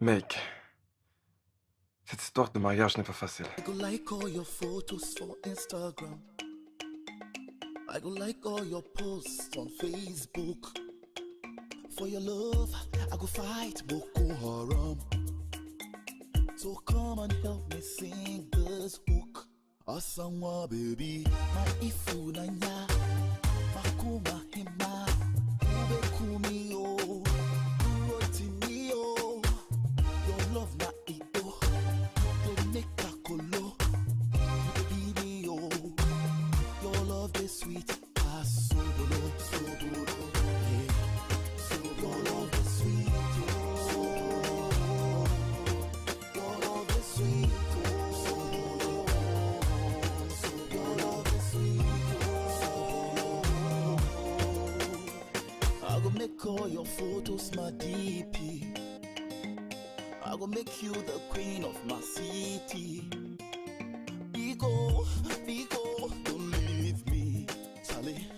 Mec, cette histoire de mariage n'est pas facile. I go like all your photos for Instagram. I go like all your posts on Facebook. For your love, I go fight Boko Haram. So come and help me sing this hook. Asanwa baby, my ifunanya, makuma hima, ube kumio, urotimio. Your love na ido, they make a colo, baby yo. Your love is sweet, sobolo, sobolo, yeah. So your love is sweet, oh. Your love is sweet, oh. So your love is sweet, oh. I go make all your photos my DP. I go make you the queen of my city. Bigo, don't leave me. Charlie,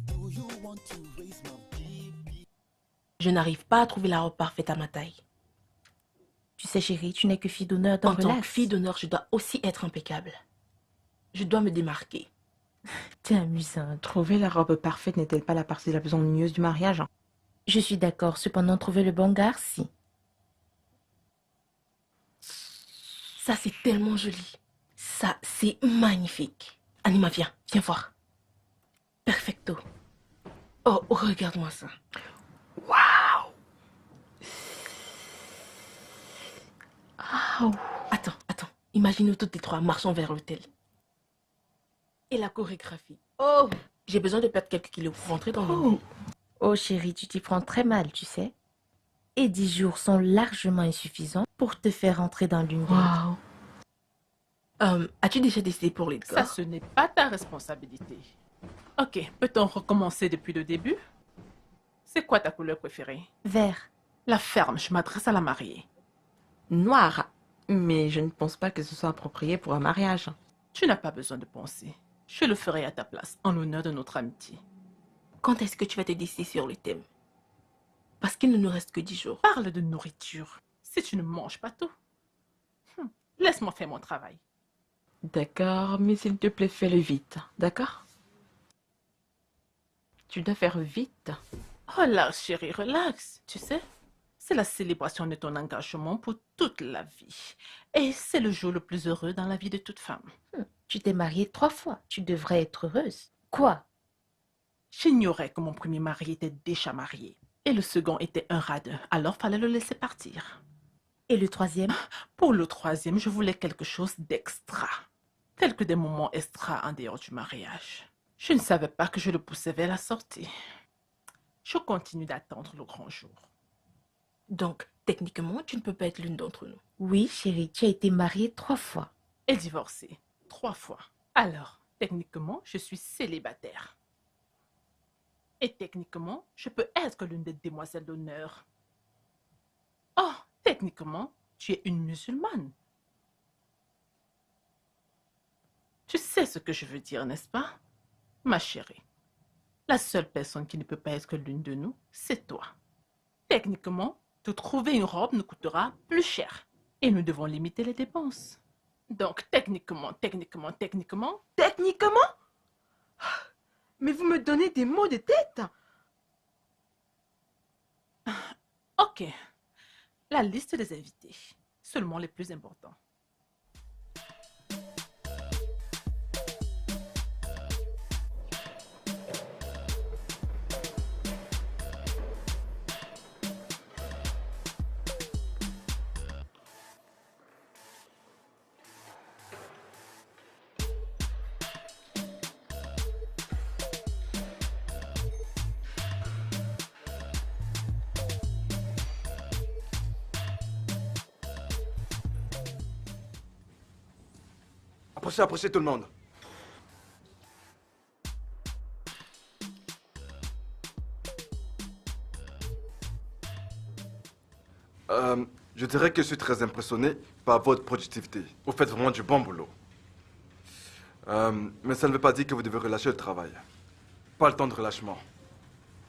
do you want to raise my baby? Je n'arrive pas à trouver la robe parfaite à ma taille. Tu sais, chérie, tu n'es que fille d'honneur dans En tant Relax. que fille d'honneur, je dois aussi être impeccable. Je dois me démarquer. T'es amusante. Trouver la robe parfaite n'est-elle pas la partie la plus ennuyeuse du mariage? Je suis d'accord. Cependant, trouver le bon gars, si. Ça, c'est tellement joli. Ça, c'est magnifique. Anima, viens voir. Perfecto. Oh, regarde-moi ça. Waouh! Attends. Imagine-nous toutes les trois marchant vers l'hôtel. Et la chorégraphie. Oh, j'ai besoin de perdre quelques kilos pour rentrer dans le mood. Oh, chérie, tu t'y prends très mal, tu sais. Et 10 jours sont largement insuffisants pour te faire entrer dans l'une. Wow. As-tu déjà décidé pour les Ça, gars? ce n'est pas ta responsabilité. Ok, peut-on recommencer depuis le début? C'est quoi ta couleur préférée? Vert. La ferme, je m'adresse à la mariée. Noir. Mais je ne pense pas que ce soit approprié pour un mariage. Tu n'as pas besoin de penser. Je le ferai à ta place, en l'honneur de notre amitié. Quand est-ce que tu vas te décider sur le thème? Parce qu'il ne nous reste que 10 jours. Parle de nourriture. Si tu ne manges pas tout. Laisse-moi faire mon travail. D'accord, mais s'il te plaît, fais-le vite. D'accord? Tu dois faire vite. Relax, chérie, relax. Tu sais, c'est la célébration de ton engagement pour toute la vie. Et c'est le jour le plus heureux dans la vie de toute femme. Tu t'es mariée 3 fois. Tu devrais être heureuse. Quoi? J'ignorais que mon premier mari était déjà marié. Et le second était un radin. Alors fallait le laisser partir. Et le troisième? Pour le troisième, je voulais quelque chose d'extra. Tel que des moments extra en dehors du mariage. Je ne savais pas que je le poussais vers la sortie. Je continue d'attendre le grand jour. Donc, techniquement, tu ne peux pas être l'une d'entre nous. Oui, chérie, tu as été mariée 3 fois. Et divorcé 3 fois. Alors, techniquement, je suis célibataire. Et techniquement, je peux être l'une des demoiselles d'honneur. Oh, techniquement, tu es une musulmane. Tu sais ce que je veux dire, n'est-ce pas, ma chérie? La seule personne qui ne peut pas être l'une de nous, c'est toi. Techniquement, te trouver une robe nous coûtera plus cher. Et nous devons limiter les dépenses. Donc, techniquement... Techniquement? Mais vous me donnez des maux de tête. Ok. La liste des invités. Seulement les plus importants. Approchez tout le monde. Je dirais que je suis très impressionné par votre productivité. Vous faites vraiment du bon boulot. Mais ça ne veut pas dire que vous devez relâcher le travail. Pas le temps de relâchement.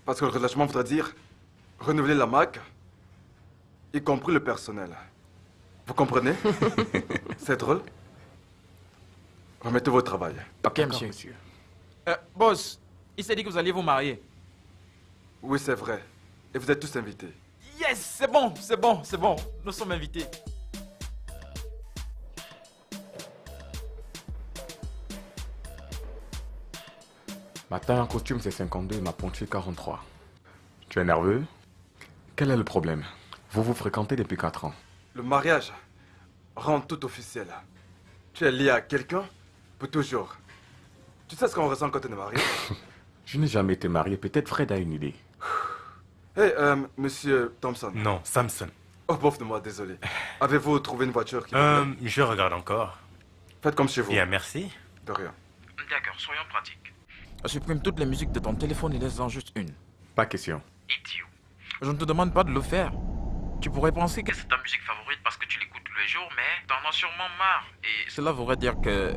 Parce que le relâchement voudrait dire renouveler la marque y compris le personnel. Vous comprenez? C'est drôle? Remettez votre travail. Ok, monsieur. Boss, il s'est dit que vous alliez vous marier. Oui, c'est vrai. Et vous êtes tous invités. Yes, c'est bon, c'est bon, c'est bon. Nous sommes invités. Ma taille en costume c'est 52 et ma pointure 43. Tu es nerveux? Quel est le problème? Vous vous fréquentez depuis 4 ans. Le mariage rend tout officiel. Tu es lié à quelqu'un pour toujours. Tu sais ce qu'on ressent quand on est marié? Je n'ai jamais été marié, peut-être Fred a une idée. Hey, monsieur Thompson. Non, Samson. Oh, pauvre de moi, désolé. Avez-vous trouvé une voiture qui vous plaît? Je regarde encore. Faites comme chez vous. Bien, merci. De rien. D'accord, soyons pratiques. Supprime toutes les musiques de ton téléphone et laisse-en juste une. Pas question. Idiot. Je ne te demande pas de le faire. Tu pourrais penser que C'est ta musique favorite parce que tu l'écoutes tous les jours, mais t'en as sûrement marre. Et cela voudrait dire que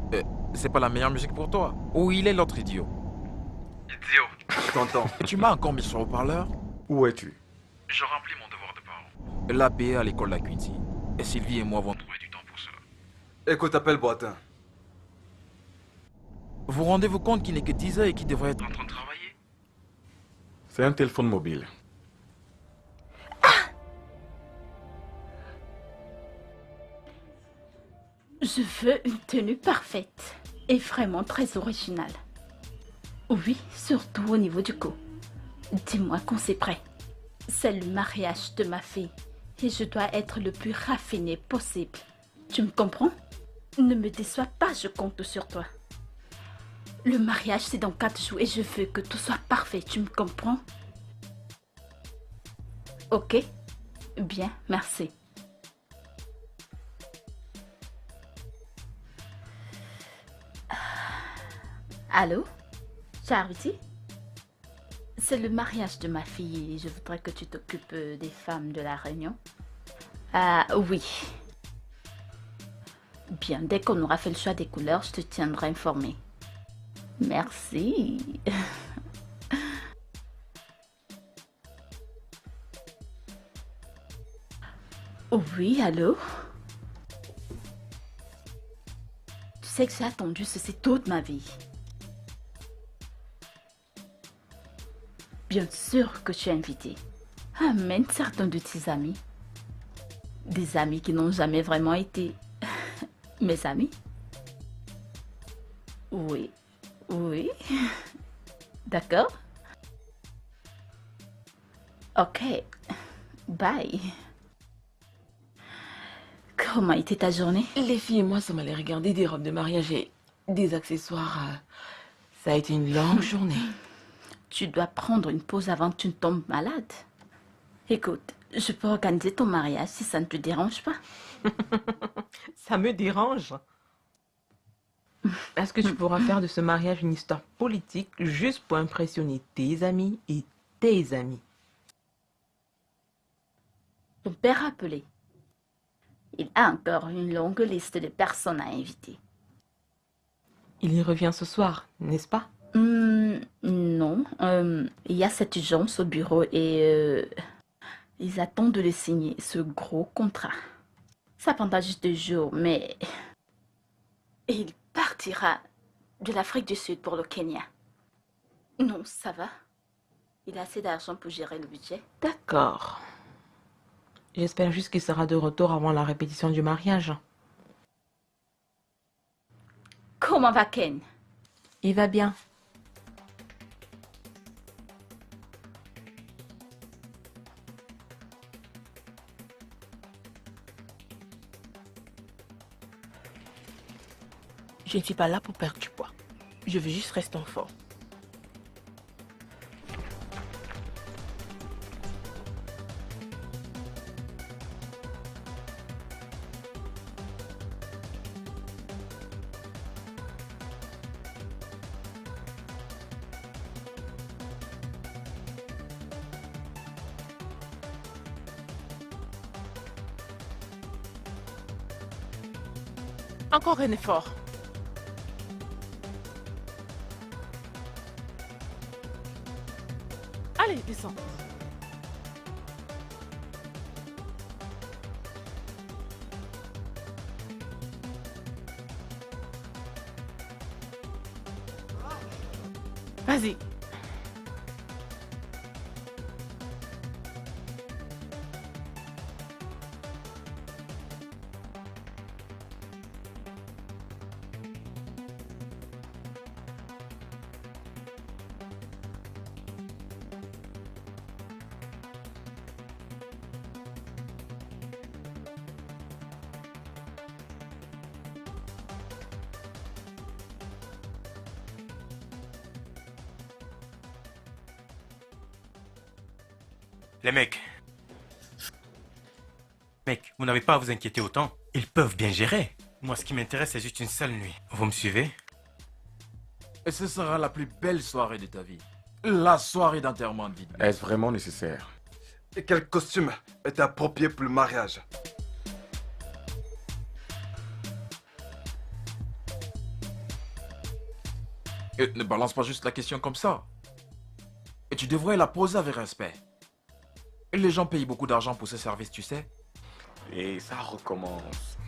c'est pas la meilleure musique pour toi. Où il est l'autre idiot? idiot, Je t'entends. Tu m'as encore mis sur le haut-parleur? Où es-tu? je remplis mon devoir de parent. L'APA à l'école La Quincy. Et Sylvie et moi vont Trouver du temps pour cela. Écoute, appelle Boitin. Vous rendez-vous compte qu'il n'est que 10 heures et qu'il devrait être En train de travailler? C'est un téléphone mobile. Je veux une tenue parfaite et vraiment très originale. Oui, surtout au niveau du cou. Dis-moi quand c'est prêt. C'est le mariage de ma fille et je dois être le plus raffiné possible. Tu me comprends? Ne me déçois pas, je compte sur toi. Le mariage, c'est dans 4 jours et je veux que tout soit parfait, tu me comprends? Ok? Bien, merci. Allô? Charity? C'est le mariage de ma fille et je voudrais que tu t'occupes des femmes de la réunion. Ah oui. Bien, dès qu'on aura fait le choix des couleurs, je te tiendrai informé. Merci. Oui, allô? Tu sais que j'ai attendu ceci toute ma vie. Bien sûr que tu es invité. Amène certains de tes amis. Des amis qui n'ont jamais vraiment été mes amis. Oui, oui. D'accord. Ok. Bye. Comment était ta journée? Les filles et moi sommes allés regarder des robes de mariage et des accessoires. Ça a été une longue journée. Tu dois prendre une pause avant que tu ne tombes malade. Écoute, je peux organiser ton mariage si ça ne te dérange pas. Ça me dérange. Est-ce que tu pourras faire de ce mariage une histoire politique juste pour impressionner tes amis et tes amis? Ton père appelé. Il a encore une longue liste de personnes à inviter. Il y revient ce soir, n'est-ce pas? Non. Il y a cette urgence au bureau et ils attendent de le signer, ce gros contrat. Ça prendra juste 2 jours, mais il partira de l'Afrique du Sud pour le Kenya. Non, ça va. Il a assez d'argent pour gérer le budget. D'accord. J'espère juste qu'il sera de retour avant la répétition du mariage. Comment va Ken? Il va bien. Je ne suis pas là pour perdre du poids. Je veux juste rester en forme. Encore un effort. Allez, descends. Vas-y. Les mecs. Mec, vous n'avez pas à vous inquiéter autant. Ils peuvent bien gérer. Moi, ce qui m'intéresse, c'est juste une seule nuit. Vous me suivez? Et ce sera la plus belle soirée de ta vie. La soirée d'enterrement de vie. Est-ce vraiment nécessaire? Et quel costume est approprié pour le mariage? Et ne balance pas juste la question comme ça. Et tu devrais la poser avec respect. Et les gens payent beaucoup d'argent pour ce service, tu sais. Et ça recommence.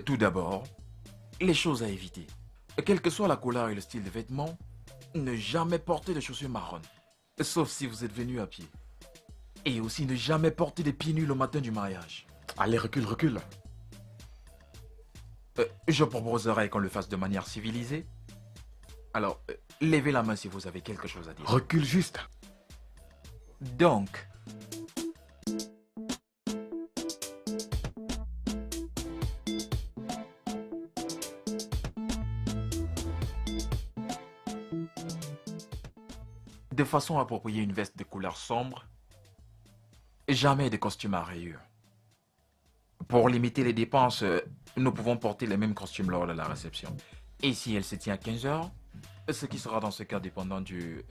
Tout d'abord, les choses à éviter. Quelle que soit la couleur et le style de vêtements, ne jamais porter de chaussures marronnes. Sauf si vous êtes venu à pied. Et aussi ne jamais porter des pieds nus le matin du mariage. Allez, recule, recule. Je proposerais qu'on le fasse de manière civilisée. Alors, levez la main si vous avez quelque chose à dire. Recule juste. Donc, de façon appropriée, une veste de couleur sombre. Jamais de costume à rayures. Pour limiter les dépenses, nous pouvons porter les mêmes costumes lors de la réception. Et si elle se tient à 15 heures, ce qui sera dans ce cas dépendant du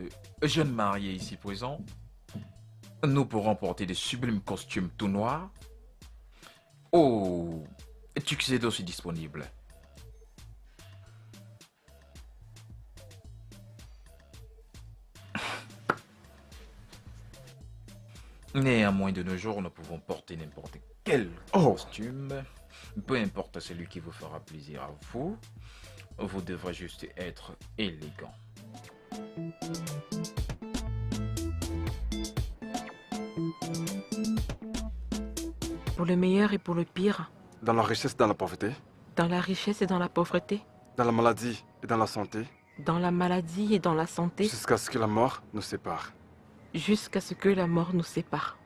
jeune marié ici présent, nous pourrons porter des sublimes costumes tout noirs. Oh, tuxedo aussi disponible. Néanmoins, de nos jours, nous pouvons porter n'importe quel costume. Peu importe celui qui vous fera plaisir à vous. Vous devrez juste être élégant. Pour le meilleur et pour le pire. Dans la richesse et dans la pauvreté. Dans la richesse et dans la pauvreté. Dans la maladie et dans la santé. Dans la maladie et dans la santé. Jusqu'à ce que la mort nous sépare. Jusqu'à ce que la mort nous sépare.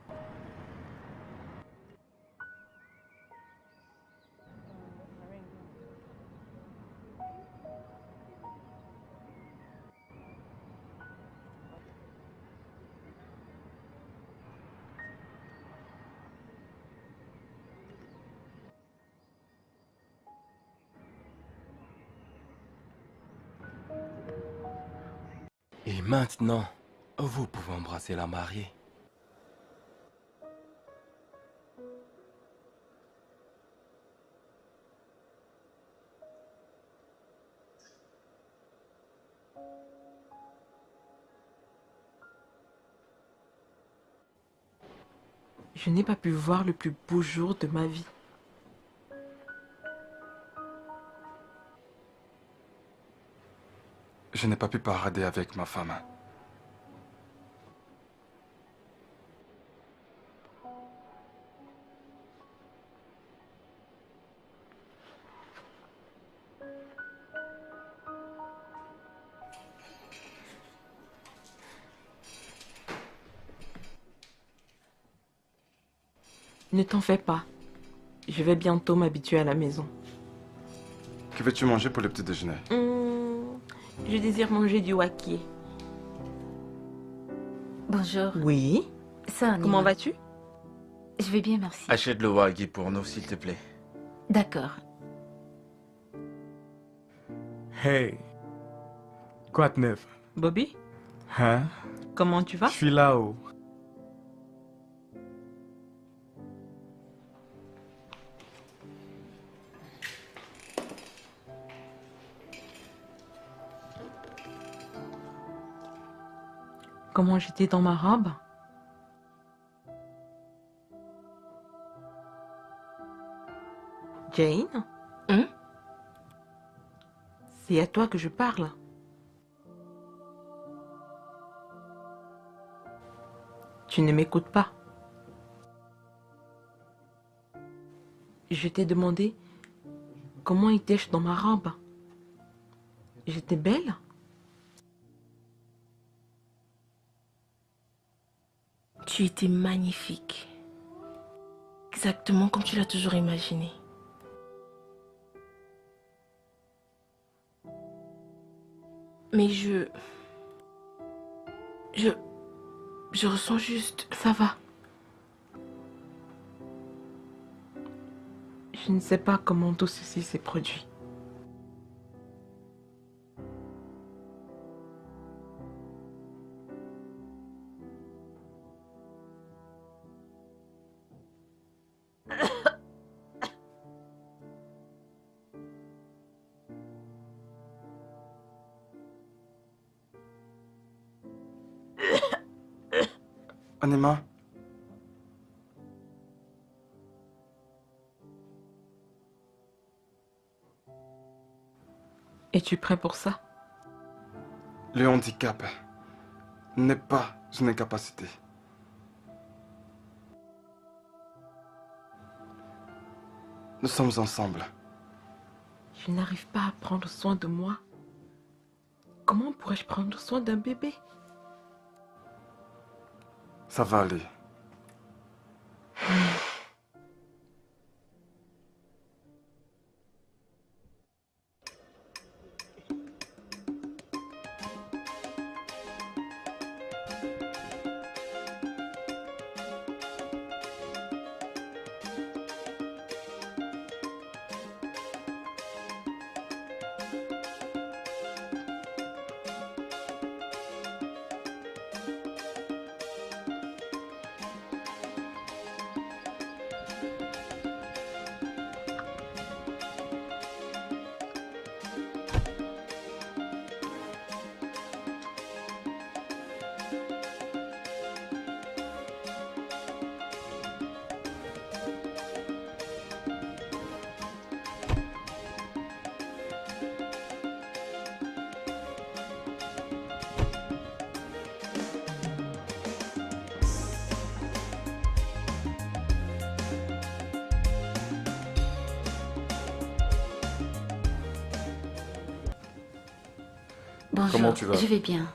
Et maintenant, vous pouvez embrasser la mariée. Je n'ai pas pu voir le plus beau jour de ma vie. Je n'ai pas pu parader avec ma femme. Ne t'en fais pas. Je vais bientôt m'habituer à la maison. Que veux-tu manger pour le petit déjeuner? Je désire manger du wakié. Bonjour. Oui. Ça, Comment vas-tu? Je vais bien, merci. Achète le wagyu pour nous, s'il te plaît. D'accord. Hey. Quoi de neuf? Bobby? Hein? Comment tu vas? Je suis là-haut. Comment j'étais dans ma robe? Jane? Hein? C'est à toi que je parle. Tu ne m'écoutes pas. Je t'ai demandé comment étais-je dans ma robe. J'étais belle? Tu étais magnifique. Exactement comme tu l'as toujours imaginé. Mais je ressens juste... Ça va. Je ne sais pas comment tout ceci s'est produit. Anima, Es-tu prêt pour ça? le handicap n'est pas une incapacité. Nous sommes ensemble. Je n'arrive pas à prendre soin de moi. Comment pourrais-je prendre soin d'un bébé? Ça va aller. Bonjour, Comment tu vas? je vais bien.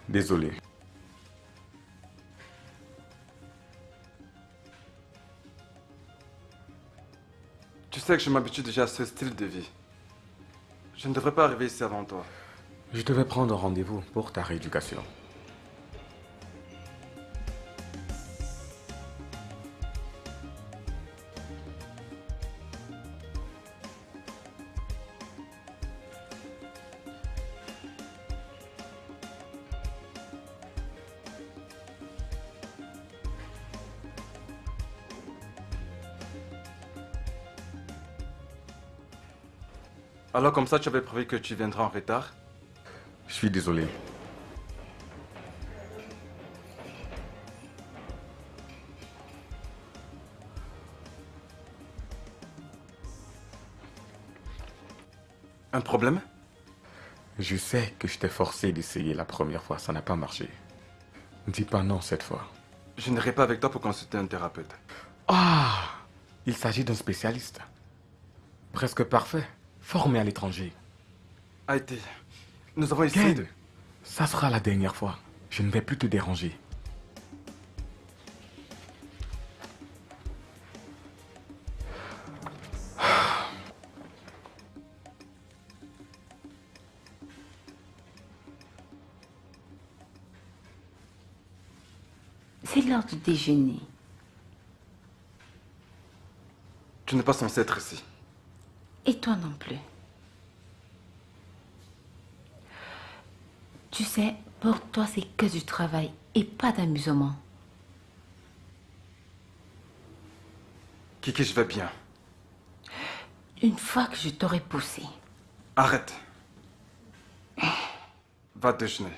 Désolé. Tu sais que je m'habitue déjà à ce style de vie. Je ne devrais pas arriver ici avant toi. Je devais prendre rendez-vous pour ta rééducation. Alors comme ça, tu avais prévu que tu viendras en retard? Je suis désolé. Un problème? Je sais que je t'ai forcé d'essayer la première fois, ça n'a pas marché. Dis pas non cette fois. Je n'irai pas avec toi pour consulter un thérapeute. Ah! Il s'agit d'un spécialiste. Presque parfait. Formé à l'étranger. Haïti, nous avons essayé de... Ken, ça sera la dernière fois. Je ne vais plus te déranger. C'est l'heure du déjeuner. Tu n'es pas censé être ici. Et toi non plus. Tu sais, pour toi, c'est que du travail et pas d'amusement. Kiki, je vais bien. Une fois que je t'aurai poussé. Arrête. Va déjeuner.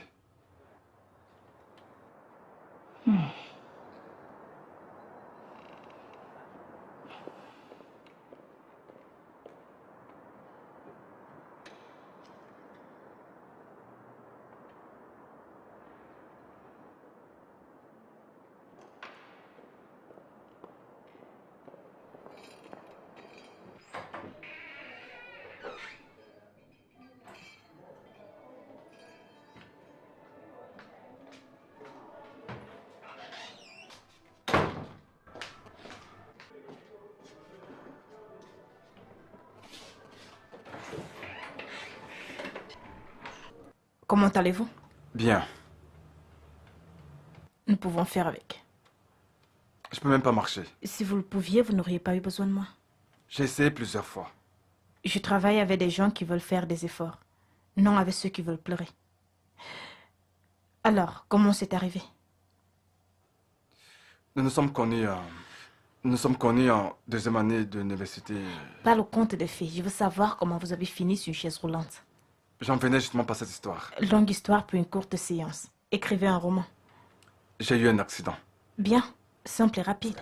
Comment allez-vous? Bien. Nous pouvons faire avec. Je peux même pas marcher. Si vous le pouviez, vous n'auriez pas eu besoin de moi. J'ai essayé plusieurs fois. Je travaille avec des gens qui veulent faire des efforts, non avec ceux qui veulent pleurer. Alors, comment c'est arrivé? Nous nous sommes connus en deuxième année d'université. Pas le conte des fées. Je veux savoir comment vous avez fini sur une chaise roulante. J'en venais justement par cette histoire. Longue histoire pour une courte séance. Écrivez un roman. J'ai eu un accident. Bien, simple et rapide.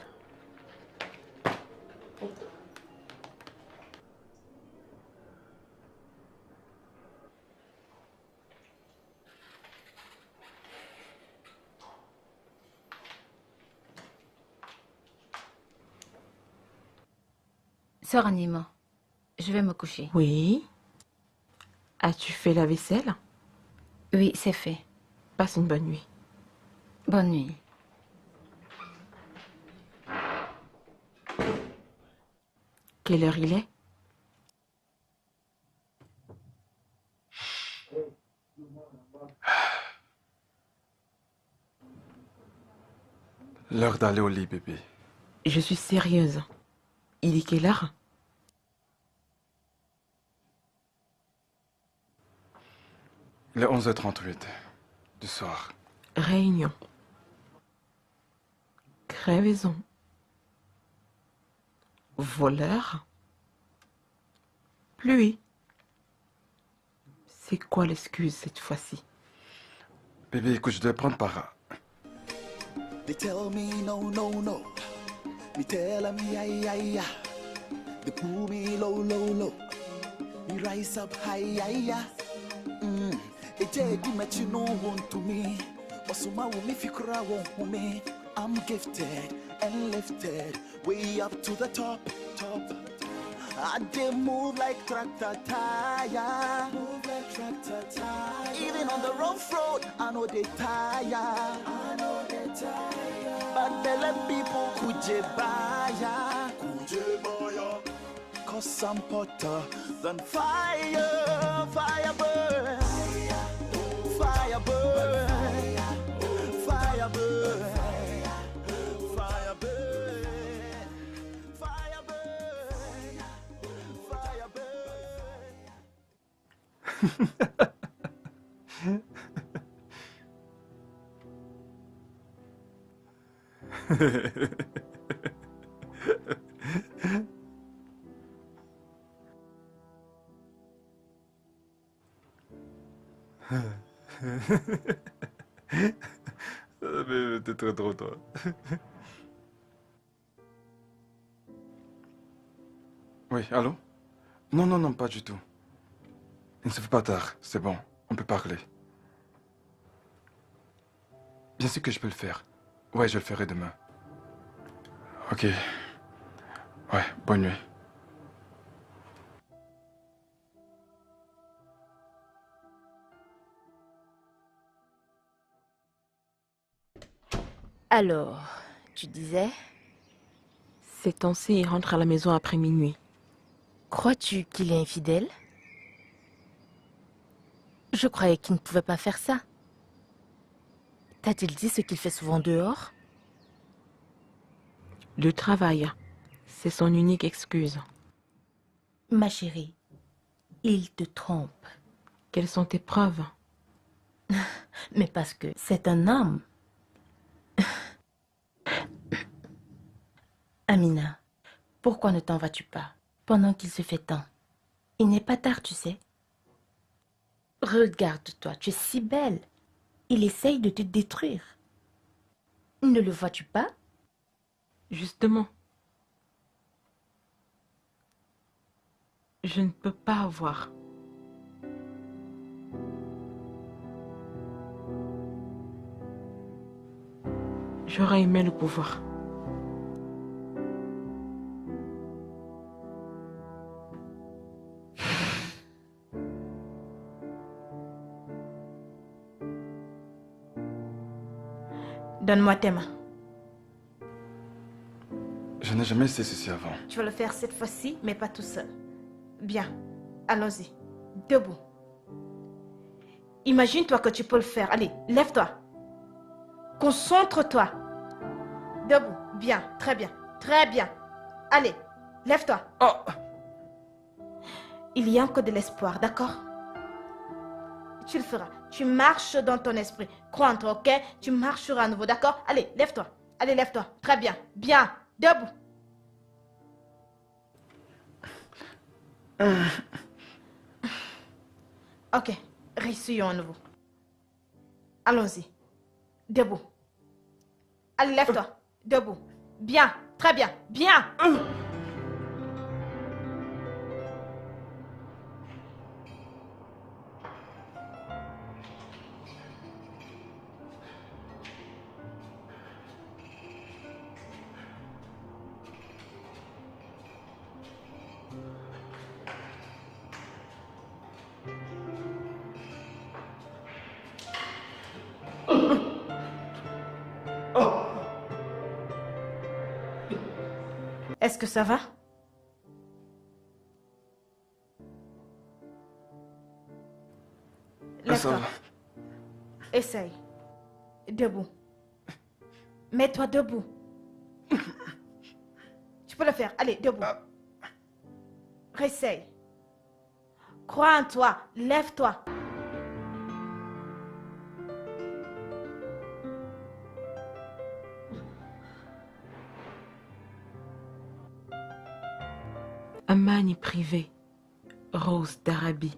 Sœur Anima, je vais me coucher. Oui. As-tu fait la vaisselle? Oui, c'est fait. Passe une bonne nuit. Bonne nuit. Quelle heure il est? L'heure d'aller au lit, bébé. Je suis sérieuse. Il est quelle heure? Il est 11h38 du soir. Réunion. Crevaison. Voleur. Pluie. C'est quoi l'excuse cette fois-ci? Bébé, écoute, je dois prendre par... They tell me no, no, no. Me tell them yeah, yeah, yeah. They pull me low, low, low. Me rise up high, yeah, yeah. Eje met you no want to me. Osuma wo me fikra won me. I'm gifted and lifted way up to the top, top. I did move like tractor tire. Move like tractor tire. Even on the rough road, I know they tire. I know they tire. But they let people kujebaya. Kujebaya. Cause I'm hotter than fire. Fire burn. Fire burn. Fire burn. Fire burn. Fire burn. Fire Mais t'es très drôle, toi. Oui, allô? Non, non, non, pas du tout. Il ne se fait pas tard, c'est bon, on peut parler. Bien sûr que je peux le faire. Ouais, je le ferai demain. Ok. Ouais, bonne nuit. Alors, tu disais? Ces temps-ci, il rentre à la maison après minuit. Crois-tu qu'il est infidèle? Je croyais qu'il ne pouvait pas faire ça. T'a-t-il dit ce qu'il fait souvent dehors? Le travail, c'est son unique excuse. Ma chérie, il te trompe. Quelles sont tes preuves? Mais parce que c'est un homme. Amina, pourquoi ne t'en vas-tu pas pendant qu'il se fait temps? Il n'est pas tard, tu sais. Regarde-toi, tu es si belle. Il essaye de te détruire. Ne le vois-tu pas? Justement. Je ne peux pas avoir. J'aurais aimé le pouvoir. Donne-moi tes mains. Je n'ai jamais essayé ceci avant. Tu vas le faire cette fois-ci, mais pas tout seul. Bien, allons-y. Debout. Imagine-toi que tu peux le faire. Allez, lève-toi. Concentre-toi. Debout. Bien, très bien. Très bien. Allez, lève-toi. Oh. Il y a encore de l'espoir, d'accord? Tu le feras. Tu marches dans ton esprit. Crois en toi, ok? Tu marcheras à nouveau, d'accord? Allez, lève-toi. Allez, lève-toi. Très bien. Bien. Debout. Ok. Réessayons à nouveau. Allons-y. Debout. Allez, lève-toi. Debout. Bien. Très bien. Bien. Est-ce que ça va? Lève-toi. Essaye. Debout. Mets-toi debout. Tu peux le faire. Allez, debout. Réessaye. Crois en toi. Lève-toi. Amani privé, Rose d'Arabie.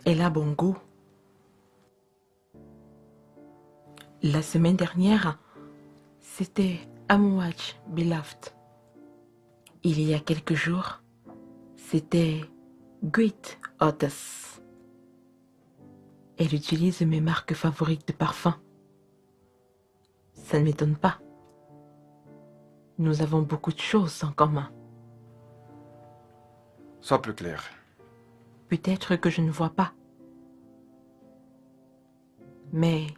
Elle a bon goût. La semaine dernière, c'était Amouach Beloved. Il y a quelques jours, c'était Great Otis. Elle utilise mes marques favorites de parfum. Ça ne m'étonne pas. Nous avons beaucoup de choses en commun. Sois plus clair. Peut-être que je ne vois pas. Mais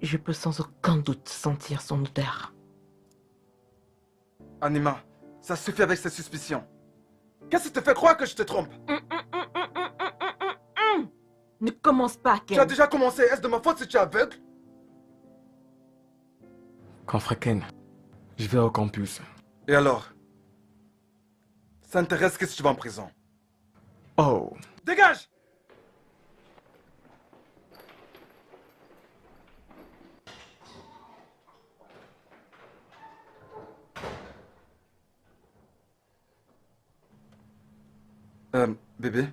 je peux sans aucun doute sentir son odeur. Anima, ça suffit avec ces suspicions. Qu'est-ce qui te fait croire que je te trompe? Ne commence pas, Ken. Tu as déjà commencé. Est-ce de ma faute si tu es aveugle? Confrère Ken, je vais au campus. Et alors? Ça t'intéresse que si tu vas en prison? Oh. Dégage! Bébé?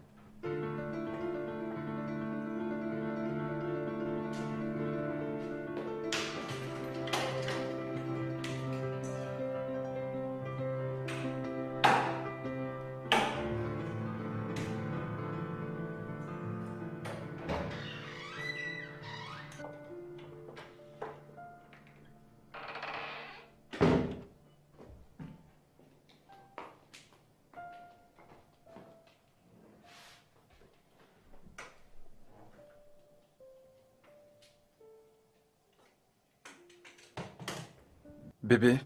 Bébé,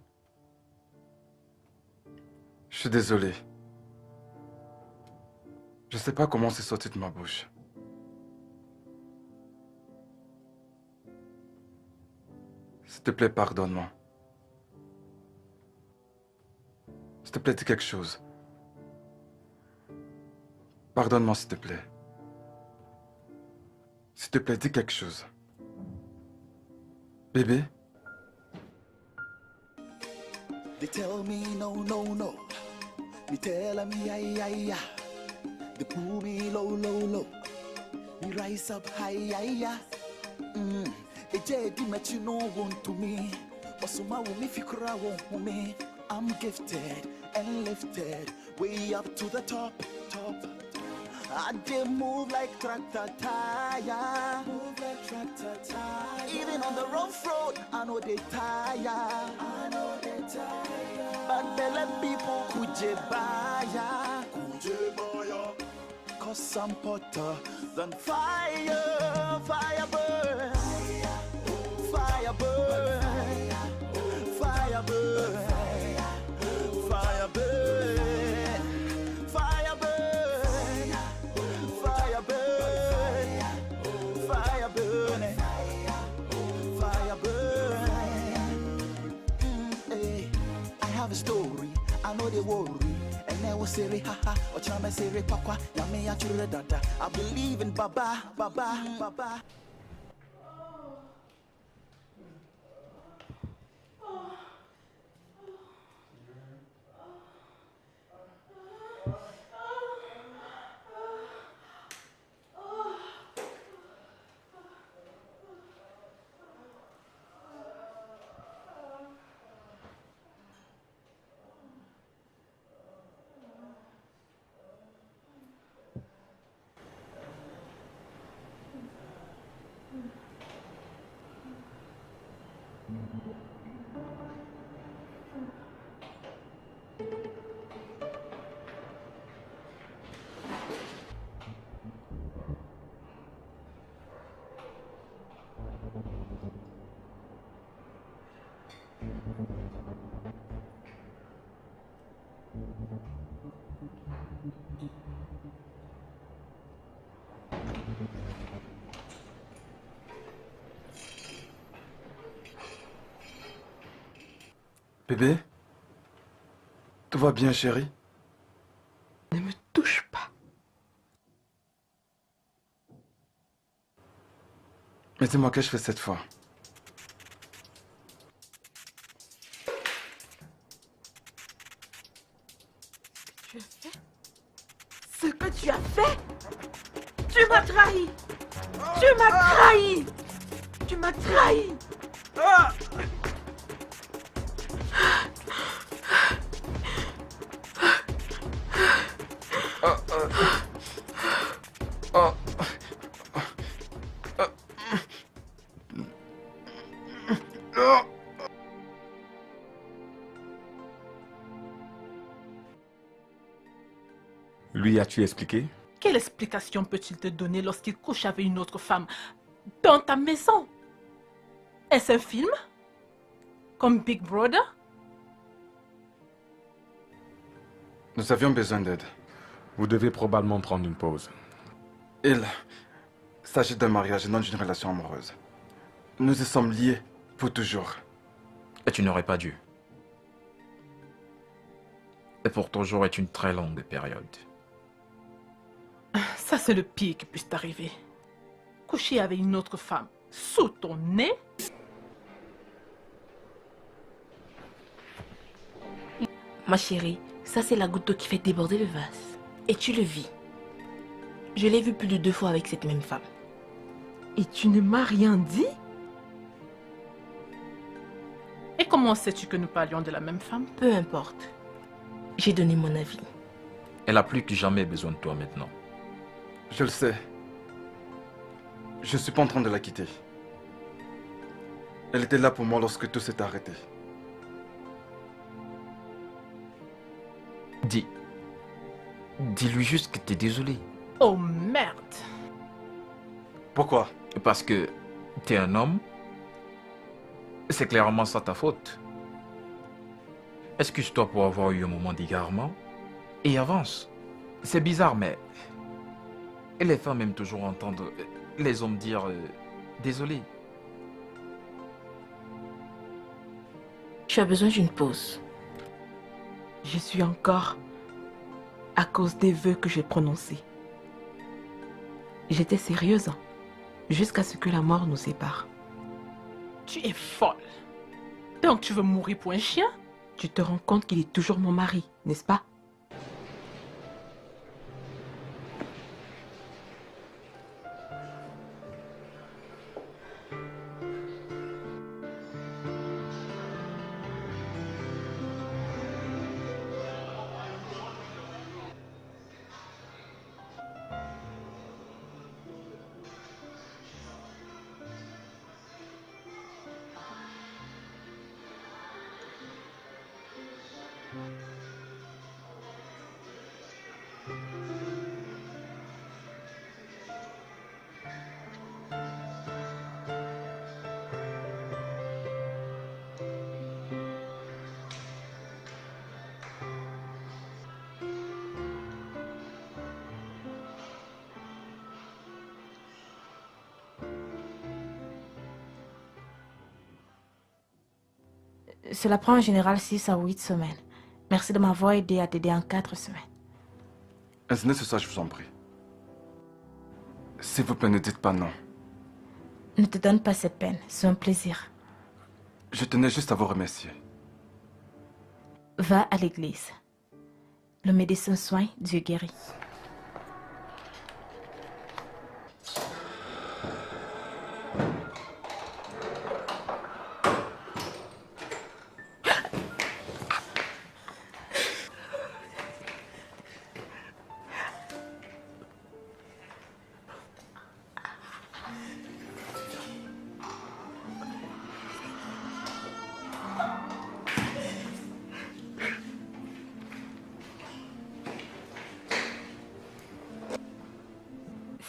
je suis désolé. Je sais pas comment c'est sorti de ma bouche. S'il te plaît, pardonne-moi. S'il te plaît, dis quelque chose. Pardonne-moi, s'il te plaît. S'il te plaît, dis quelque chose. Bébé? They tell me no, no, no. Me tell me yeah. They pull me low, low, low. Me rise up high, yeah. A jedi met you no one to me. Osuma will me fikra won't me. I'm gifted and lifted way up to the top. I did move like tractor tire. Move like tractor tire. Even on the rough road, I know they tire. But they let people kujebaya. Cause I'm hotter than fire. Fire burn. Fire burn. Fire burn. Fire burn. Fire burn. Fire burn. they worry. And then we say haha, or chama say papa, yame ya chure dada. I believe in Baba, Baba, Baba. Bébé? Tout va bien, chérie? Ne me touche pas. Mais dis-moi, qu'est-ce que je fais cette fois? Tu as fait? Ce que tu as fait? Tu m'as trahi! Tu m'as trahi! Tu m'as trahi! Lui as-tu expliqué? Quelle explication peut-il te donner lorsqu'il couche avec une autre femme dans ta maison? Est-ce un film? Comme Big Brother? Nous avions besoin d'aide. Vous devez probablement prendre une pause. Il s'agit d'un mariage et non d'une relation amoureuse. Nous y sommes liés pour toujours. Et tu n'aurais pas dû. Et pour toujours est une très longue période. Ça, c'est le pire qui puisse t'arriver. Coucher avec une autre femme sous ton nez? Ma chérie, ça c'est la goutte d'eau qui fait déborder le vase. Et tu le vis. Je l'ai vu plus de 2 fois avec cette même femme. Et tu ne m'as rien dit? Et comment sais-tu que nous parlions de la même femme? Peu importe. J'ai donné mon avis. Elle a plus que jamais besoin de toi maintenant. Je le sais. Je ne suis pas en train de la quitter. Elle était là pour moi lorsque tout s'est arrêté. Dis-lui juste que t'es désolé. Oh merde! Pourquoi? Parce que t'es un homme. C'est clairement ça ta faute. Excuse-toi pour avoir eu un moment d'égarement et avance. C'est bizarre, mais les femmes aiment toujours entendre les hommes dire désolé. Tu as besoin d'une pause. Je suis encore à cause des vœux que j'ai prononcés. J'étais sérieuse jusqu'à ce que la mort nous sépare. Tu es folle. Donc tu veux mourir pour un chien? Tu te rends compte qu'il est toujours mon mari, n'est-ce pas? Cela prend en général 6 à 8 semaines. Merci de m'avoir aidé à t'aider en 4 semaines. Ainsi n'est-ce ça, je vous en prie. S'il vous plaît, ne dites pas non. Ne te donne pas cette peine, c'est un plaisir. Je tenais juste à vous remercier. Va à l'église. Le médecin soigne, Dieu guérit.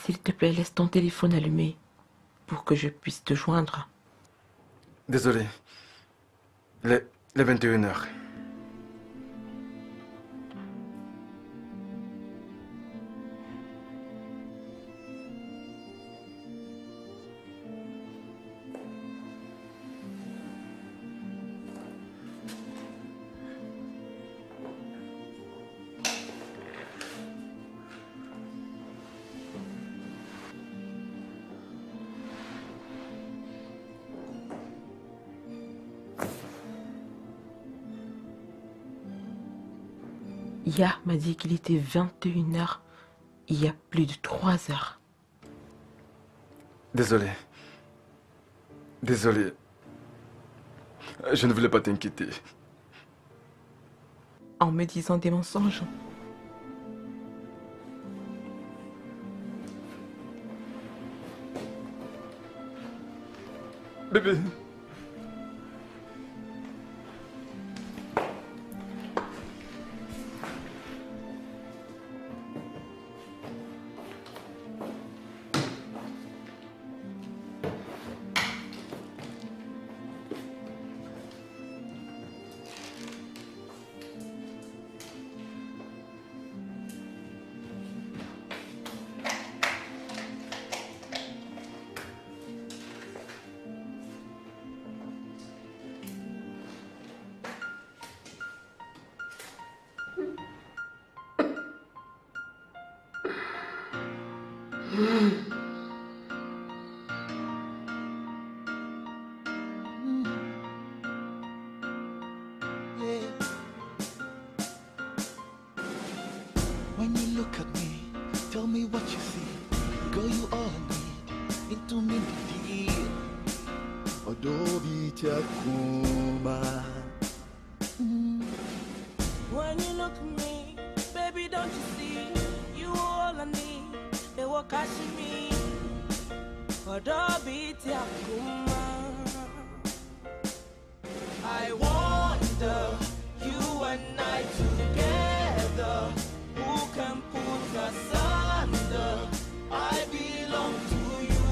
S'il te plaît, laisse ton téléphone allumé pour que je puisse te joindre. Désolé. Les 21h. Ya m'a dit qu'il était 21h il y a plus de 3 heures. Désolé. Désolé. Je ne voulais pas t'inquiéter. En me disant des mensonges. Bébé. When you look at me, tell me what you see. Girl, you all I need. Into me the deal. Adobe Takuma. When you look at me, baby, don't you see? You all I need. They walk catching me. Adobe Takuma. I wonder, you and I together, who can put us under? I belong to you.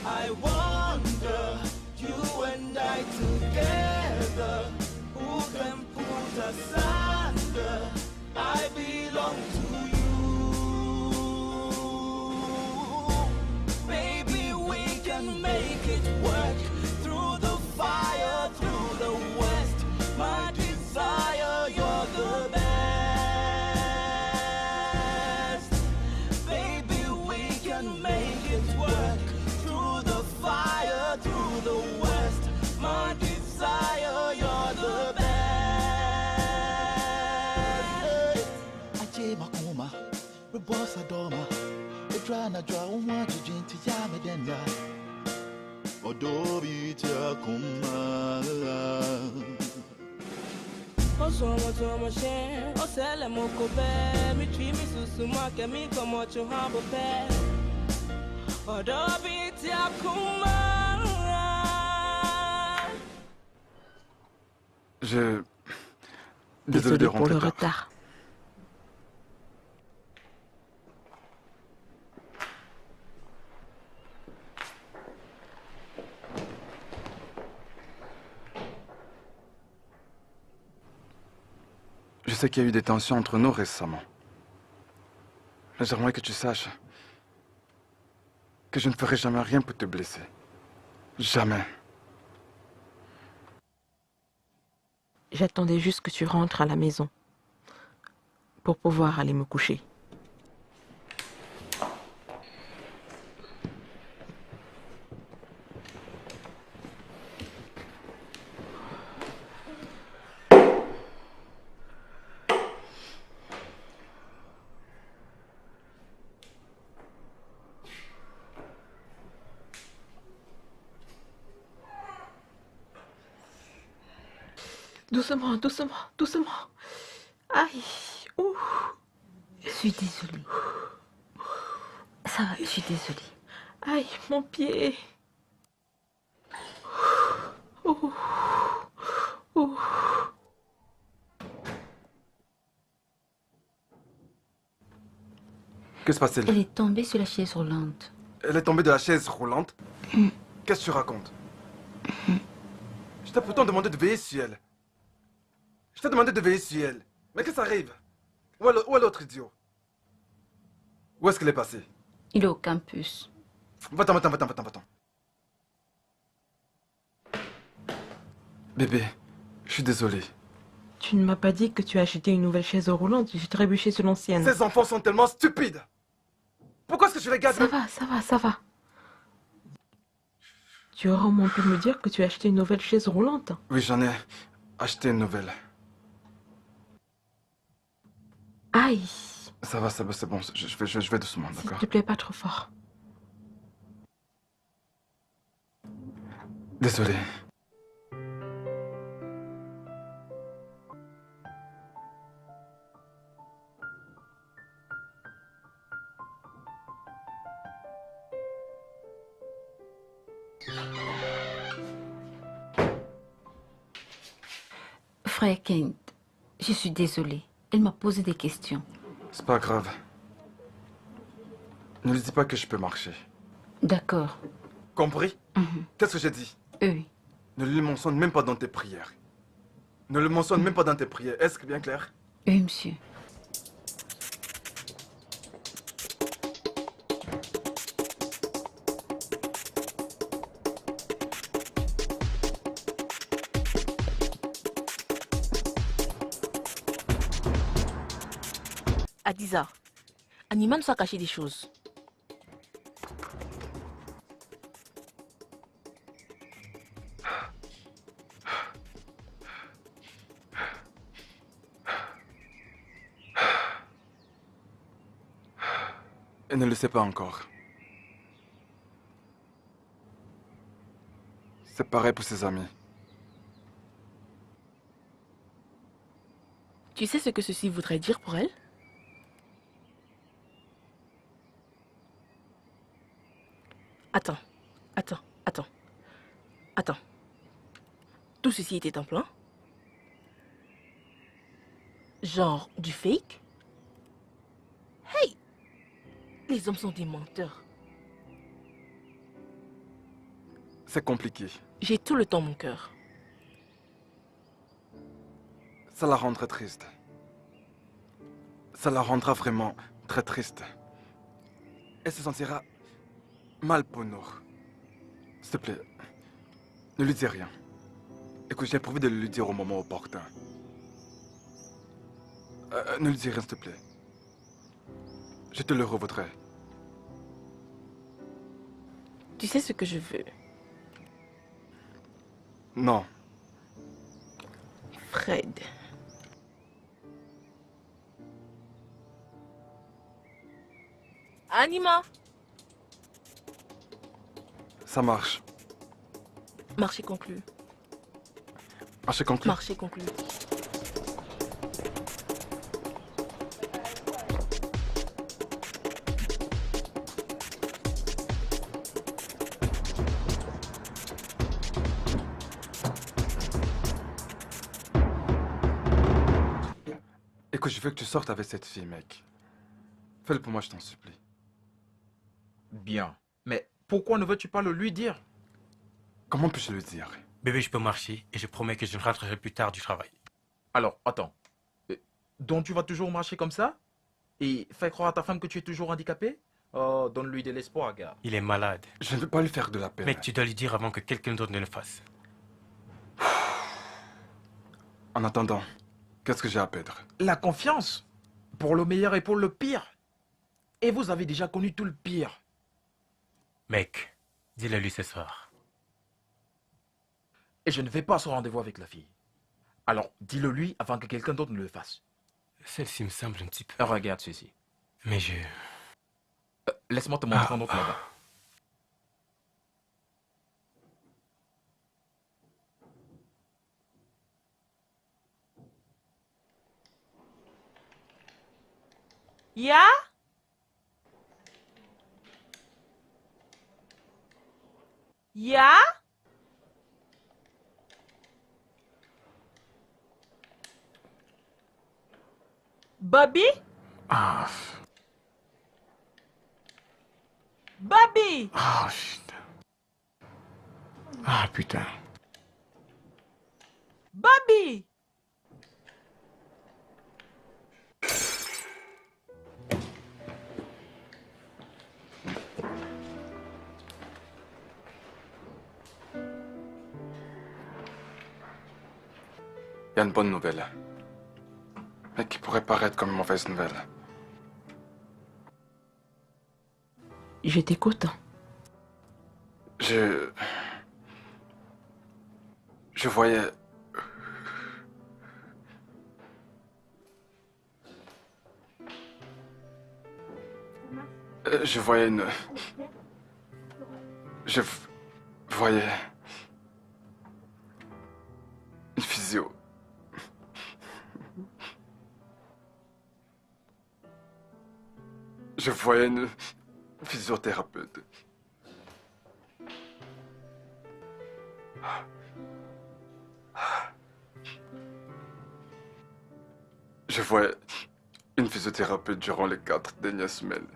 I wonder, you and I together, who can put us under? I belong to you. Baby, we can make it work. Through the fire, through the west, my desire, you're the best. Baby, we can make it work. Through the fire, through the west, my desire, you're the best. Aje makuma, rebosa doma. Edrana dra umwa jujinti yame denya. Adobe Takuma. Oso share, osele moko be, mi twi mi susu ma ke mi komo chu habo pe. Adobe Takuma. Désolé de pour rentrer le tard. retard. Je sais qu'il y a eu des tensions entre nous récemment. Mais j'aimerais que tu saches que je ne ferai jamais rien pour te blesser. Jamais. J'attendais juste que tu rentres à la maison pour pouvoir aller me coucher. Doucement, doucement, doucement. Aïe. Ouh. Je suis désolée. Ça va, je suis désolée. Aïe, mon pied. Ouh. Ouh. Que se passe-t-il? Elle est tombée sur la chaise roulante. Elle est tombée de la chaise roulante? Qu'est-ce que tu racontes? Je t'ai pourtant demandé de veiller sur elle. Je t'ai demandé de veiller sur elle. Mais qu'est-ce qui arrive? Où est l'autre idiot? Où est-ce qu'elle est passée? Il est au campus. Va-t'en, va-t'en, va-t'en, va-t'en, va-t'en. Bébé, je suis désolé. Tu ne m'as pas dit que tu as acheté une nouvelle chaise roulante. J'ai trébuché sur l'ancienne. Ces enfants sont tellement stupides. Pourquoi est-ce que je les garde? Ça va, ça va, ça va. Tu auras au moins pu me dire que tu as acheté une nouvelle chaise roulante. Oui, j'en ai acheté une nouvelle. Aïe. Ça va, c'est bon. Je vais doucement, S'il d'accord? te plaît, pas trop fort. Désolé. Frère Kent, je suis désolée. Elle m'a posé des questions. C'est pas grave. Ne lui dis pas que je peux marcher. D'accord. Compris? Qu'est-ce que j'ai dit? Oui. Ne le mentionne même pas dans tes prières. Ne le mentionne même pas dans tes prières. Est-ce que bien clair? Oui, monsieur. Adiza, Anima nous a caché des choses. Elle ne le sait pas encore. C'est pareil pour ses amis. Tu sais ce que ceci voudrait dire pour elle? Attends. Tout ceci était un plan? Genre du fake? Hey! Les hommes sont des menteurs. C'est compliqué. J'ai tout le temps mon cœur. Ça la rendrait triste. Ça la rendra vraiment très triste. Elle se sentira mal pour nous. S'il te plaît, ne lui dis rien. Écoute, j'ai prévu de le lui dire au moment opportun. Ne lui dis rien, s'il te plaît. Je te le revaudrai. Tu sais ce que je veux? Non. Fred. Anima! Ça marche. Marché conclu. Marché conclu. Marché conclu. Écoute, je veux que tu sortes avec cette fille, mec. Fais-le pour moi, je t'en supplie. Bien. Mais pourquoi ne veux-tu pas le lui dire? Comment puis-je le dire? Bébé, je peux marcher et je promets que je rentrerai plus tard du travail. Alors, attends. Donc tu vas toujours marcher comme ça? Et faire croire à ta femme que tu es toujours handicapé? Oh, donne-lui de l'espoir, gars. Il est malade. Je ne veux pas lui faire de la peine. Mec, tu dois lui dire avant que quelqu'un d'autre ne le fasse. En attendant, qu'est-ce que j'ai à perdre? La confiance. Pour le meilleur et pour le pire. Et vous avez déjà connu tout le pire. Mec, dis-le lui ce soir. Et je ne vais pas à son rendez-vous avec la fille. Alors, dis-le lui avant que quelqu'un d'autre ne le fasse. Celle-ci me semble un petit peu... Regarde ceci. Mais je... Laisse-moi te montrer un autre là-bas. Ya? Ya? Bobby? Ah, Bobby! ah, shit. Ah, putain. Bobby! Il y a une bonne nouvelle. Mais qui pourrait paraître comme une mauvaise nouvelle. Je t'écoute. Je voyais... Je voyais une... Je voyais... Une physio. Je voyais une physiothérapeute. Je voyais une physiothérapeute durant les 4 dernières semaines.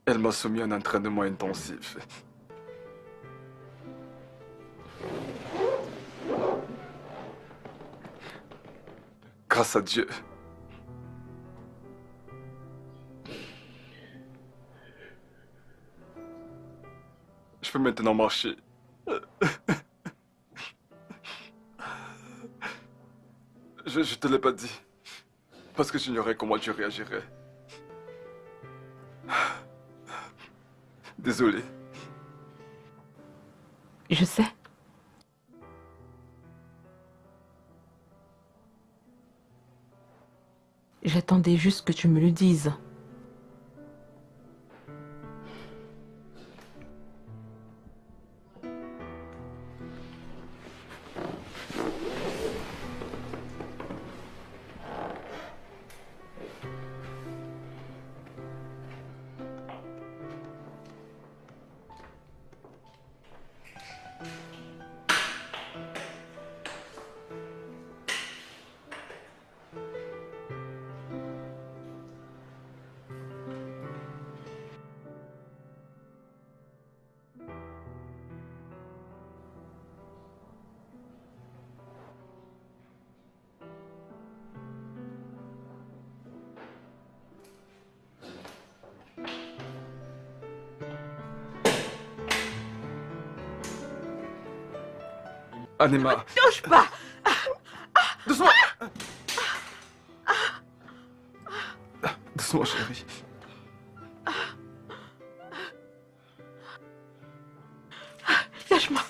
Elle m'a soumis à un entraînement intensif. Grâce à Dieu. Je peux maintenant marcher. Je te l'ai pas dit. Parce que j'ignorais comment tu réagirais. Désolé. Je sais. J'attendais juste que tu me le dises. Anima. Touche pas! Doucement! Doucement, chérie. Lâche-moi!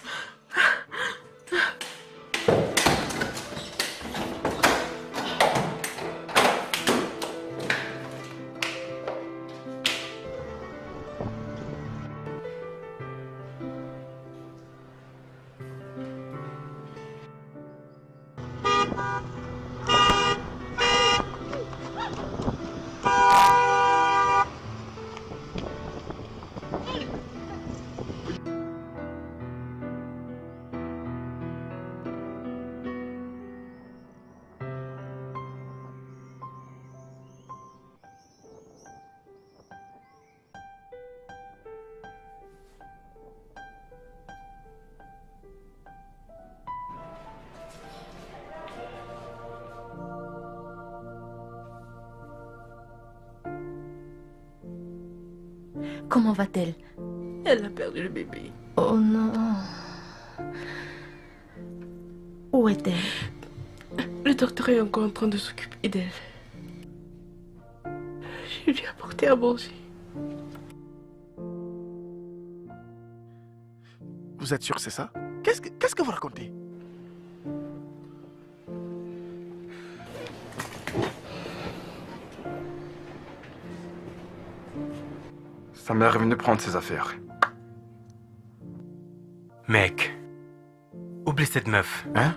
Comment va-t-elle? Elle a perdu le bébé. Oh non. Où est-elle? Le docteur est encore en train de s'occuper d'elle. Je lui ai apporté à manger. Vous êtes sûr que c'est ça? Qu'est-ce que vous racontez? Sa mère est venue prendre ses affaires. Mec, oublie cette meuf. Hein?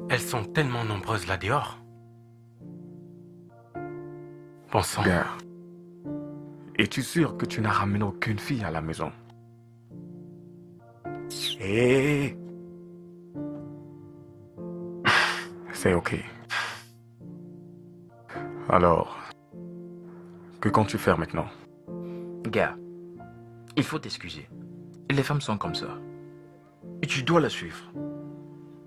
Elles sont tellement nombreuses là dehors. Bon sang. Bien. Es-tu sûr que tu n'as ramené aucune fille à la maison? Hé! C'est ok. Alors, que comptes-tu faire maintenant? Gars, il faut t'excuser. Les femmes sont comme ça. Et tu dois la suivre.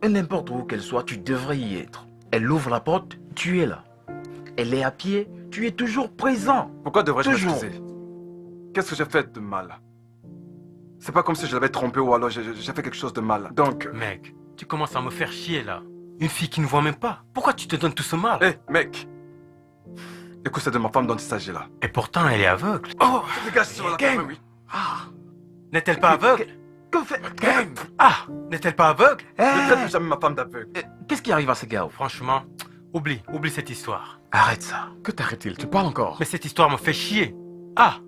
Et n'importe où qu'elle soit, tu devrais y être. Elle ouvre la porte, tu es là. Elle est à pied, tu es toujours présent. Pourquoi devrais-je Toujours. m'excuser? Qu'est-ce que j'ai fait de mal? C'est pas comme si je l'avais trompé ou alors j'ai fait quelque chose de mal. Donc... Mec, tu commences à me faire chier là. Une fille qui ne voit même pas. Pourquoi tu te donnes tout ce mal? Hé, mec! Écoute, c'est de ma femme dont il s'agit là. Et pourtant, elle est aveugle. Oh! Dégage sur la femme, oui. Ah! N'est-elle pas aveugle? Que fait... Ah! N'est-elle pas aveugle? Ne traite plus jamais ma femme d'aveugle. Qu'est-ce qui arrive à ce gars? Franchement, oublie cette histoire. Arrête ça. Que t'arrête-t-il? Tu parles encore? Mais cette histoire me fait chier. Ah!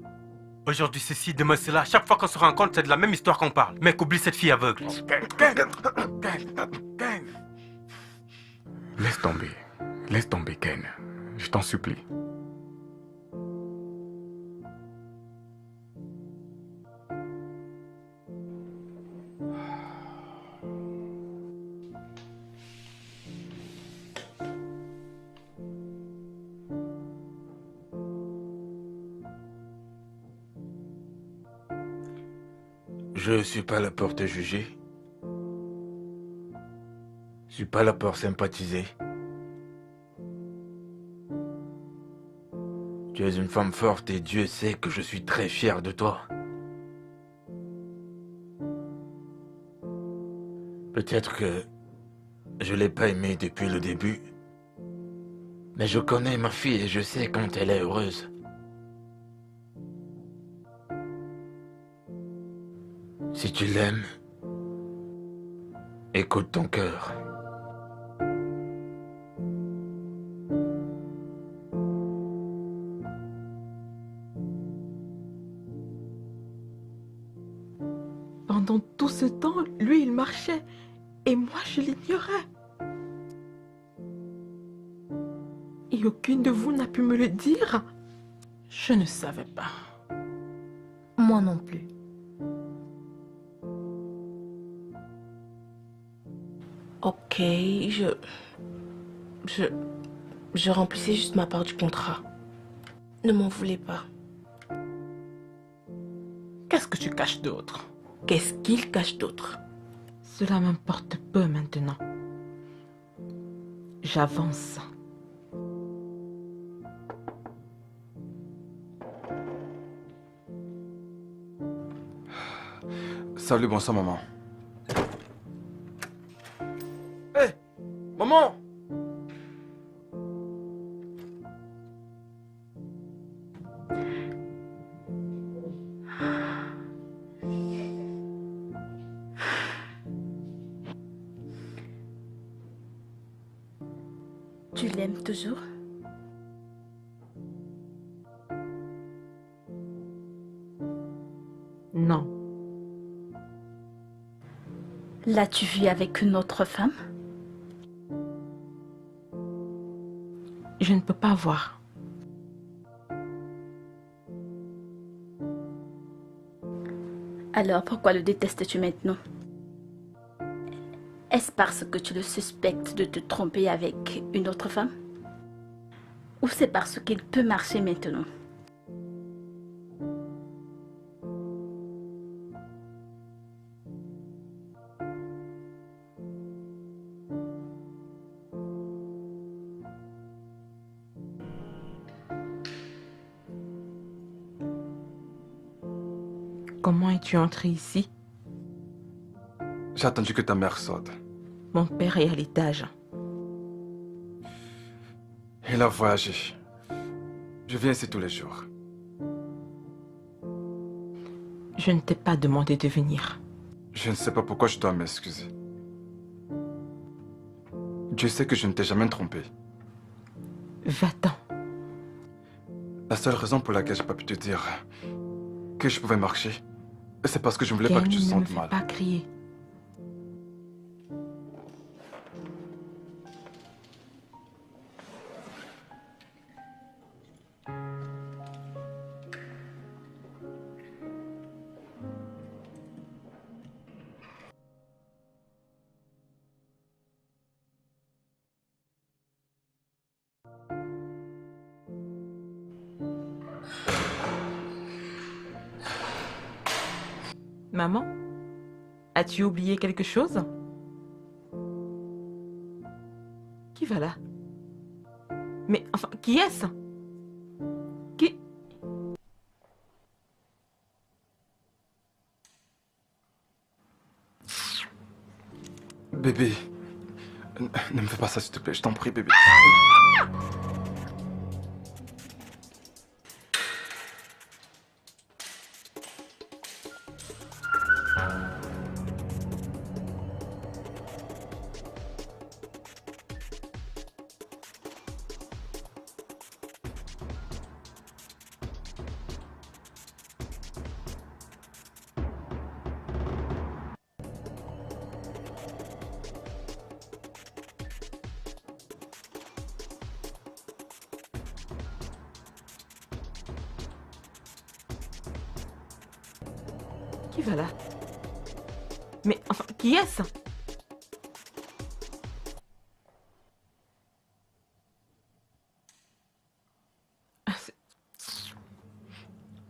Aujourd'hui ceci, demain cela. Chaque fois qu'on se rencontre, c'est de la même histoire qu'on parle. Mec, oublie cette fille aveugle. Laisse tomber. Laisse tomber, Ken. Je t'en supplie. Je suis pas là pour te juger. Je suis pas là pour sympathiser. Tu es une femme forte et Dieu sait que je suis très fier de toi. Peut-être que je l'ai pas aimée depuis le début, mais je connais ma fille et je sais quand elle est heureuse. Si tu l'aimes, écoute ton cœur. Pendant tout ce temps, lui, il marchait. Et moi, je l'ignorais. Et aucune de vous n'a pu me le dire. Je ne savais pas. Moi non plus. Ok, je remplissais juste ma part du contrat. Ne m'en voulez pas. Qu'est-ce que tu caches d'autre? Qu'est-ce qu'il cache d'autre? Cela m'importe peu maintenant. J'avance. Salut, bonsoir, maman. Hé! Maman! Tu l'aimes toujours? Non. L'as-tu vu avec une autre femme? Je ne peux pas voir. Alors pourquoi le détestes-tu maintenant? Est-ce parce que tu le suspectes de te tromper avec une autre femme? Ou c'est parce qu'il peut marcher maintenant? Comment es-tu entré ici? J'ai attendu que ta mère sorte. Mon père est à l'étage. Il a voyagé. Je viens ici tous les jours. Je ne t'ai pas demandé de venir. Je ne sais pas pourquoi je dois m'excuser. Dieu sait que je ne t'ai jamais trompé. Va-t'en. La seule raison pour laquelle j'ai pas pu te dire que je pouvais marcher, c'est parce que je ne voulais pas que tu te Ne me sentes fais mal. pas crier. Maman, as-tu oublié quelque chose? Qui va là? Mais enfin, qui est-ce? Qui... Bébé, ne me fais pas ça s'il te plaît, je t'en prie bébé. Qui va là? Mais enfin, qui est-ce?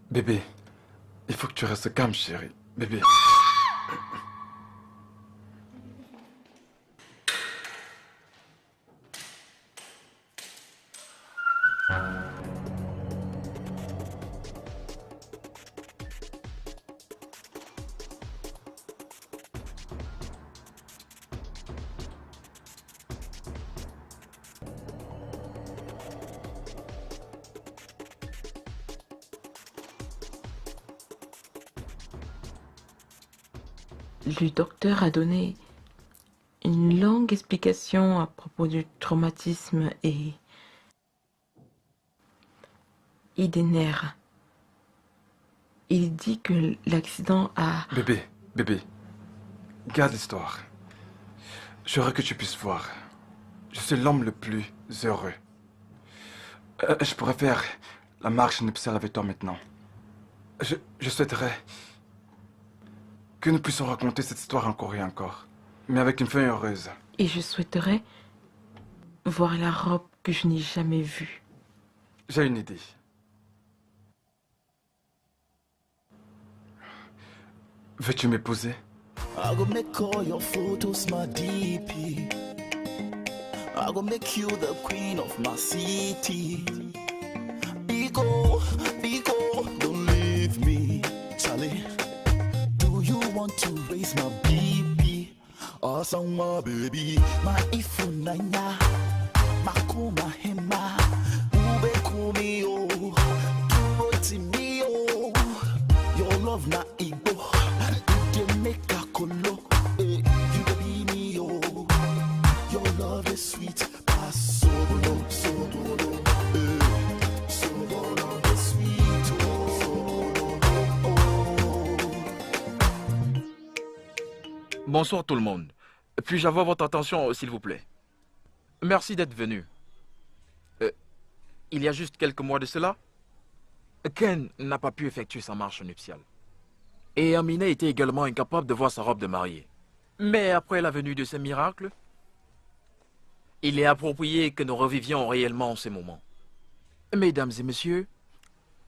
Bébé, il faut que tu restes calme chérie. Bébé. Le docteur a donné une longue explication à propos du traumatisme et des nerfs. Il dit que l'accident a... Bébé, garde l'histoire. J'aimerais que tu puisses voir. Je suis l'homme le plus heureux. Je pourrais faire la marche nuptiale avec toi maintenant. Je souhaiterais que nous puissions raconter cette histoire encore et encore, mais avec une fin heureuse. Et je souhaiterais voir la robe que je n'ai jamais vue. J'ai une idée. Veux-tu m'épouser? I go make all your photos my DP. I go make you the queen of my city. Biko, don't leave me, Charlie. Do you want to raise my BP? Awesome, my baby. My ifunanya, makuma hema, ube kumio, turoti mio. Your love na igbo, you make a colo. You baby me yo. Your love is sweet, pass solo. Solo is sweet, Bonsoir tout le monde. Puis-je avoir votre attention, s'il vous plaît? Merci d'être venu. Il y a juste quelques mois de cela, Ken n'a pas pu effectuer sa marche nuptiale. Et Amina était également incapable de voir sa robe de mariée. Mais après la venue de ces miracles, il est approprié que nous revivions réellement ces moments. Mesdames et messieurs,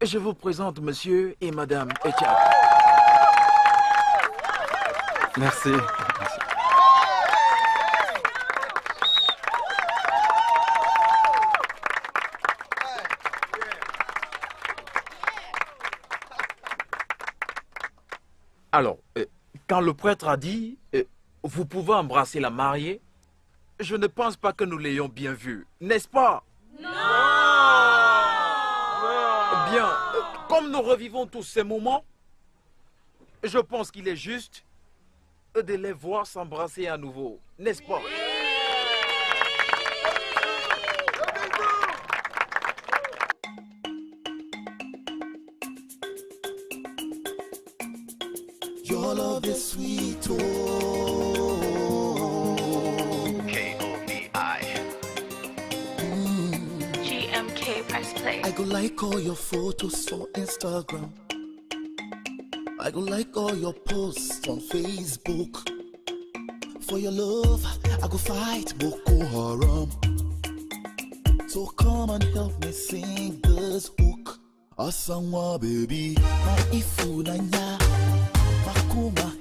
je vous présente monsieur et madame Echad. Merci. Alors, quand le prêtre a dit vous pouvez embrasser la mariée? Je ne pense pas que nous l'ayons bien vu, n'est-ce pas? Non! Bien, comme nous revivons tous ces moments, je pense qu'il est juste de les voir s'embrasser à nouveau, n'est-ce pas? Your love is sweet, oh. K-O-B-I. GMK, press play. I go like all your photos on Instagram. I go like all your posts on Facebook. For your love, I go fight Boko Haram. So come and help me sing this hook. Asanwa baby, ma ifunanya, makuma